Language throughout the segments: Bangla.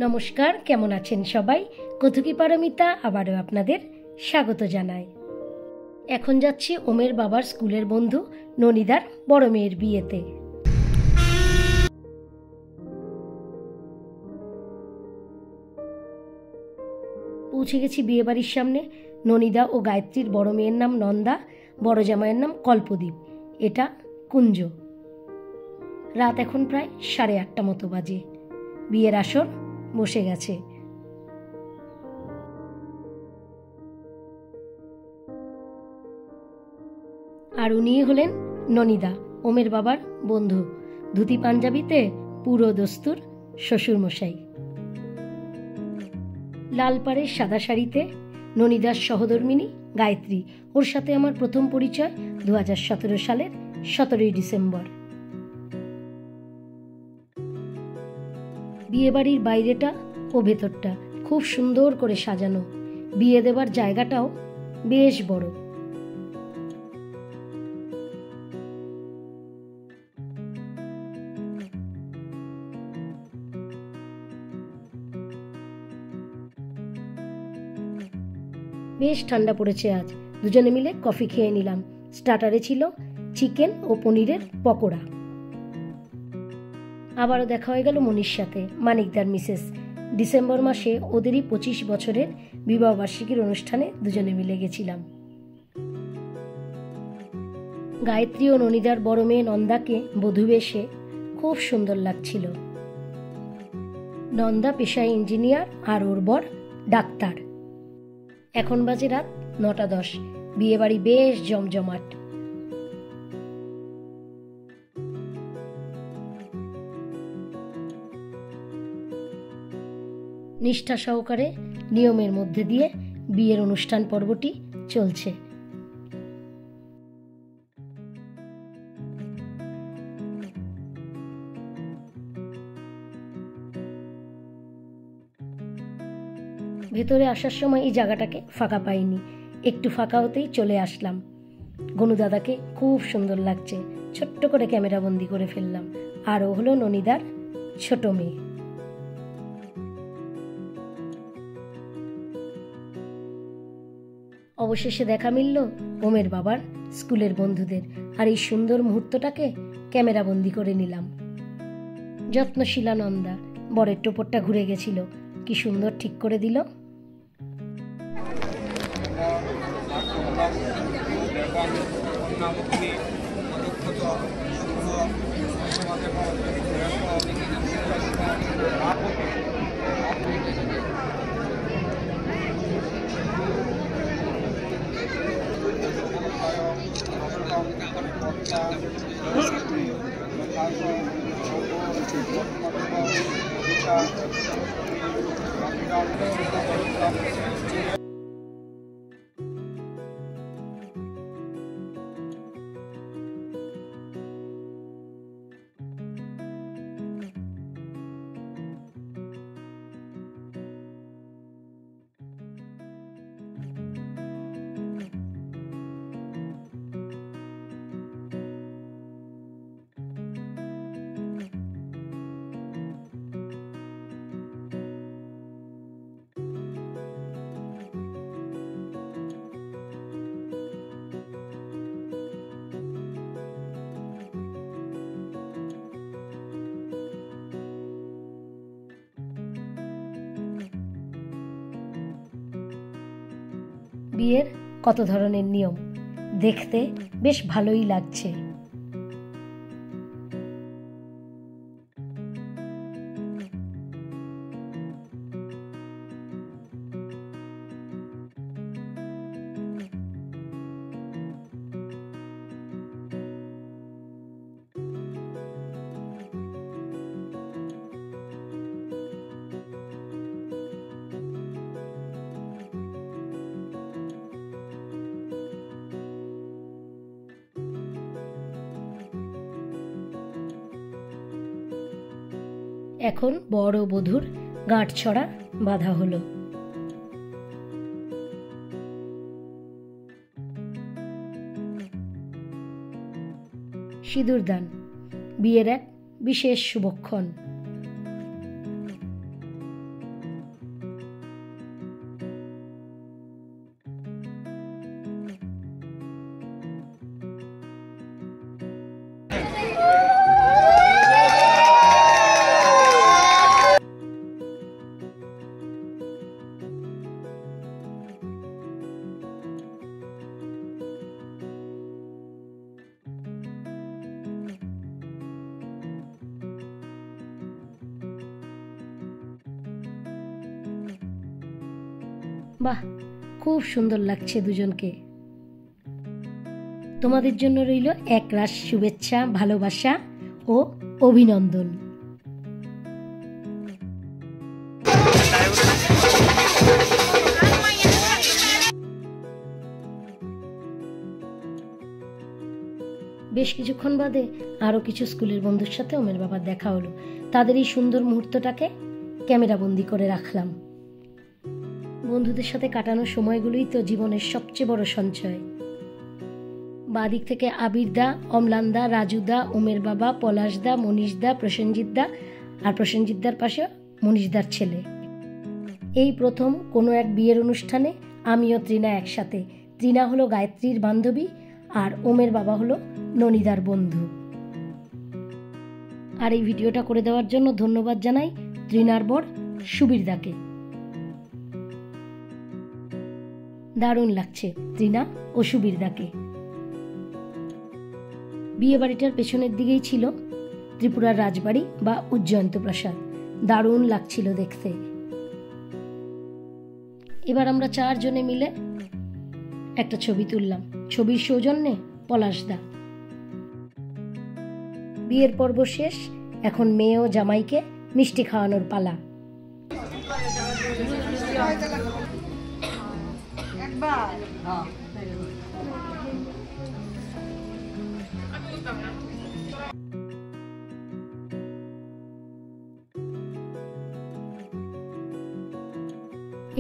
নমস্কার, কেমন আছেন সবাই? কথকি পারমিতা আবারও আপনাদের স্বাগত জানাই। এখন যাচ্ছি ওমের বাবার স্কুলের বন্ধু ননিদার বড় মেয়ের বিয়েতে। পৌঁছে গেছি বিয়ে বাড়ির সামনে। ননিদা ও গায়ত্রীর বড় মেয়ের নাম নন্দা, বড় জামাইয়ের নাম কল্পদ্বীপ, এটা কুঞ্জ। রাত এখন প্রায় 8:30 মতো বাজে। বিয়ের আসর বসে গেছে। আর উনি হলেন ননিদা, ওমের বাবার বন্ধু। ধুতি পাঞ্জাবিতে পুরো দস্তুর শ্বশুরমশাই। লাল পাড়ের সাদা শাড়িতে ননিদার সহধর্মিনী গায়ত্রী। ওর সাথে আমার প্রথম পরিচয় 2017 সালের 17ই ডিসেম্বর। বিয়েবাড়ির বাইরেটা ও ভেতরটা খুব সুন্দর করে সাজানো। বিয়ে দেবার জায়গাটাও বেশ বড়। বেশ ঠান্ডা পড়েছে আজ। দুজনে মিলে কফি খেয়ে নিলাম। স্টার্টারে ছিল চিকেন ও পনিরের পকোড়া। আবারও দেখা হয়ে গেল মনির সাথে, মানিকদার মিসেস। ডিসেম্বর মাসে ওদেরই 25 বছরের বিবাহবার্ষিকীর অনুষ্ঠানে দুজনে মিলে গেছিলাম। গায়ত্রী ও ননিদার বড় মেয়ে নন্দাকে বধূ বেশে খুব সুন্দর লাগছিল। নন্দা পেশায় ইঞ্জিনিয়ার আর ওর বর ডাক্তার। এখন বাজে রাত 9:10। বিয়ে বাড়ি বেশ জমজমাট। নিষ্ঠা সহকারে নিয়মের মধ্যে দিয়ে বিয়ের অনুষ্ঠান পর্বটি চলছে। ভেতরে আসার সময় এই জায়গাটাকে ফাঁকা পাইনি, একটু ফাঁকা হতেই চলে আসলাম। গনু দাদাকে খুব সুন্দর লাগছে, ছোট্ট করে ক্যামেরা বন্দি করে ফেললাম। আর ও হলো ননিদার ছোট মেয়ে। অবশেষে দেখা মিলল ওমের বাবার স্কুলের বন্ধুদের। আর এই সুন্দর মুহূর্তটাকে ক্যামেরা বন্দি করে নিলাম। যত্নশীলা নন্দা। বরের টোপরটা ঘুরে গেছিল, কি সুন্দর ঠিক করে দিল। বিয়ের কত ধরনের নিয়ম, দেখতে বেশ ভালোই লাগছে। এখন বর ও বধূর গাঁটছড়া বাঁধা হলো। সিঁদুরদান বিয়ের এক বিশেষ শুভক্ষণ। বাহ, খুব সুন্দর লাগছে দুজনকে। তোমাদের জন্য রইল এক রাশ শুভেচ্ছা, ভালোবাসা ও অভিনন্দন। বেশ কিছুক্ষণ বাদে আরও কিছু স্কুলের বন্ধুর সাথে ওমের বাবার দেখা হলো। তাদের এই সুন্দর মুহূর্তটাকে ক্যামেরা বন্দি করে রাখলাম। বন্ধুদের সাথে কাটানো সময়গুলোই তো জীবনের সবচেয়ে বড় সঞ্চয়। বাদিক থেকে আবিরদা, অমলানদা, রাজুদা, ওমের বাবা, পলাশদা, মনীষদা, প্রসেনজিৎদা, আর প্রসেনজিৎদার পাশে মনীষদার ছেলে। এই প্রথম কোনো এক বিয়ের অনুষ্ঠানে আমি ও তৃণা একসাথে। তৃণা হলো গায়ত্রীর বান্ধবী আর ওমের বাবা হলো ননিদার বন্ধু। আর এই ভিডিওটা করে দেওয়ার জন্য ধন্যবাদ জানাই তৃণার বর সুবীরদাকে। দারুণ লাগছে তৃণা ও সুবীরদাকে। বিয়ে বাড়িটার পেছনের দিকেই ছিল ত্রিপুরার রাজবাড়ি বা উজ্জয়ন্ত প্রাসাদ। দারুণ লাগছিল দেখতে। এবার আমরা 4 জনে মিলে একটা ছবি তুললাম। ছবির সৌজন্যে পলাশদা। বিয়ের পর্ব শেষ, এখন মেয়ে ও জামাইকে মিষ্টি খাওয়ানোর পালা।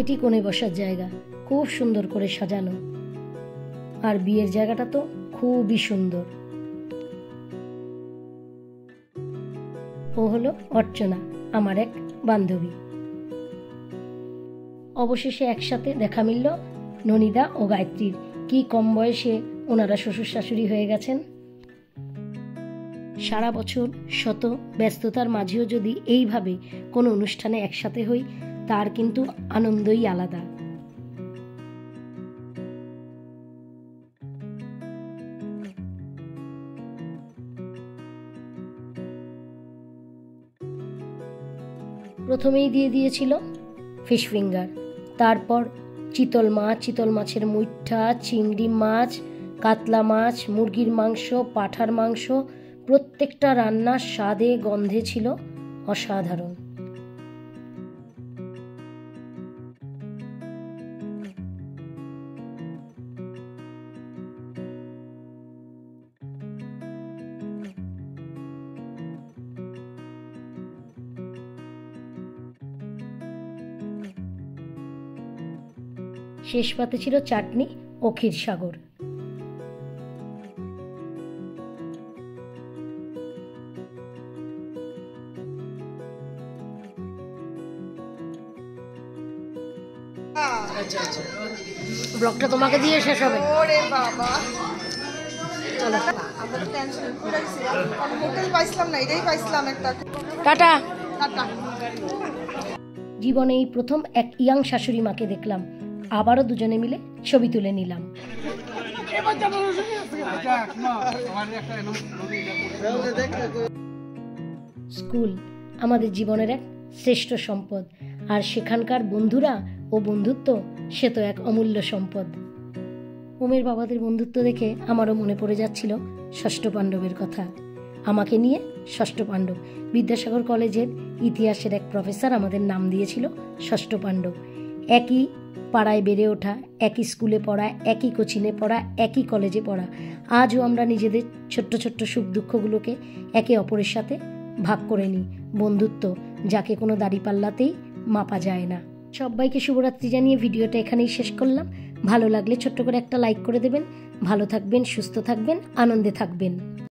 এটি কোণে বসার জায়গা, খুব সুন্দর করে সাজানো। আর বিয়ের জায়গাটা তো খুবই সুন্দর। ও হলো অর্চনা, আমার এক বান্ধবী। অবশেষে একসাথে দেখা মিলল ননিদা ও গায়ত্রীর। কি কম বয়সে ওনারা শ্বশুর শাশুড়ি হয়ে গেছেন। সারা বছর শত ব্যস্ততার মাঝেও যদি এইভাবে কোনো অনুষ্ঠানে একসাথে হই, তার কিন্তু আনন্দই আলাদা। প্রথমেই দিয়ে দিয়েছিল ফিশ ফিঙ্গার, তারপর চিতল মাছ, চিতল মাছের মুইঠা, চিংড়ি মাছ, কাতলা মাছ, মুরগির মাংস, পাঁঠার মাংস। প্রত্যেকটা রান্নার স্বাদে গন্ধে ছিল অসাধারণ। শেষ পাতে ছিল চাটনি ও ক্ষীরসাগর। ব্লগটা তোমাকে দিয়ে শেষ হবে। ওরে বাবা, চলো আমরা তো টেনশন করেছিলাম, কারণ হোটেল পাইছিলাম না, এটাই পাইছিলাম একটা। Tata tata. জীবনে এই প্রথম এক ইয়াং শাশুড়ি মাকে দেখলাম। আবারও দুজনে মিলে ছবি তুলে নিলাম। স্কুল আমাদের জীবনের এক শ্রেষ্ঠ সম্পদ, আর সেখানকার বন্ধুরা ও বন্ধুত্ব সে তো এক অমূল্য সম্পদ। ওমের বাবাদের বন্ধুত্ব দেখে আমারও মনে পড়ে যাচ্ছিল ষষ্ঠ পাণ্ডবের কথা। আমাকে নিয়ে ষষ্ঠ পাণ্ডব। বিদ্যাসাগর কলেজের ইতিহাসের এক প্রফেসর আমাদের নাম দিয়েছিল ষষ্ঠ পাণ্ডব। একই পাড়ায় বেড়ে ওঠা, একই স্কুলে পড়া, একই কোচিংয়ে পড়া, একই কলেজে পড়া। আজও আমরা নিজেদের ছোট্ট ছোট্ট সুখ দুঃখগুলোকে একে অপরের সাথে ভাগ করে নিই। বন্ধুত্ব যাকে কোনো দাড়িপাল্লাতেই মাপা যায় না। সবাইকে শুভরাত্রি জানিয়ে ভিডিওটা এখানেই শেষ করলাম। ভালো লাগলে ছোট্ট করে একটা লাইক করে দেবেন। ভালো থাকবেন, সুস্থ থাকবেন, আনন্দে থাকবেন।